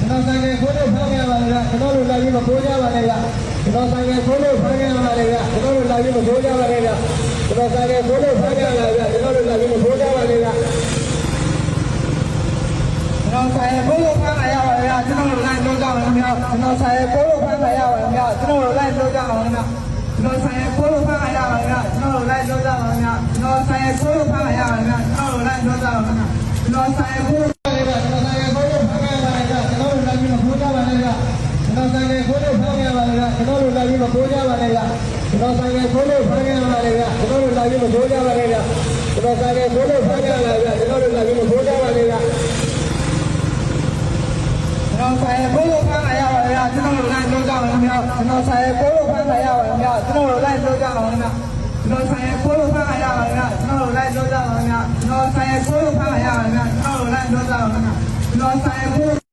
ကျွန်တော်ဆိုင်ကခိုးလို့ဖမ်းရပါလေဗျကျွန်တော်တို့လာပြီးမခိုးကြပါနဲ့ဗျကျွန်တော်ဆိုင်ကခိုးလို့ဖမ်းရပါလေဗျကျွန်တော်တို့လာပြီးမခိုးကြပါနဲ့ဗျကျွန်တော်ဆိုင်ကခိုးလို့ဖမ်းရပါလေဗျကျွန်တော်တို့လာပြီးမခိုးကြပါနဲ့ဗျကျွန်တော်ဆိုင်ကခိုးလို့ဖမ်းရပါလေဗျကျွန်တော်တို့လိုက်လို့ကြပါမယ်ဗျကျွန်တော်ဆိုင်ကခိုးလို့ဖမ်းရပါလေဗျကျွန်တော်တို့လိုက်လို့ကြပါမယ်ဗျကျွန်တော်ဆိုင်ကခိုးလို့ဖမ်းရပါလေဗျကျွန်တော်တို့လိုက်လို့ကြပါမယ်ဗျကျွန်တော်ဆိုင်ကခိုးလို့ဖမ်းရပါလေဗျကျွန်တော်တို့လိုက်လို့ကြပါမယ်ဗျကျွန်တော်ဆိုင်ကခိုးလို့ဖမ်းရပါလေဗျကျွန်တော်ဆိုင်ကခိုးလို့ဖမ်းရပါလေဗျကျွန်တော်တို့လာပြီးမခိုးကြပါနဲ့ဗျကျွန်တော်ဆိုင်ကခိုးလို့ဖမ်းရပါလေဗျကျွန်တော်တို့လာပြီးမခိုးကြပါနဲ့ဗျကျွန်တော်ဆိုင်ကခိုးလို့ဖမ်းရပါလေဗျကျွန်တော်တို့လာပြီးမခိုးကြပါနဲ့ဗျကျွန်တော်ဆိုင်ကခိုးလို့ဖမ်းရပါလေဗျကျွန်တော်တို့လာပြီးမခိုးကြပါနဲ့ဗျကျွန်တော်ဆိုင်ကခိုးလို့ဖမ်းရပါလေဗျကျွန်တော်တို့လိုက်လို့ကြပါမယ်ဗျကျွန်တော်ဆိုင်ကခိုးလို့ဖမ်းရပါလေဗျကျွန်တော်တို့လိုက်လို့ကြပါမယ်ဗျကျွန်တော်ဆိုင်ကခိုးလို့ဖမ်းရပါလေဗျကျွန်တော်တို့လိုက်လို့ကြပါမယ်ဗျကျွန်တော်ဆိုင်ကခိုးလို့ဖမ်းရပါလေဗျကျွန်တော်တို့လိုက်လို့ကြပါမယ်ဗျကျွန်တော်ဆိုင်ကခိုး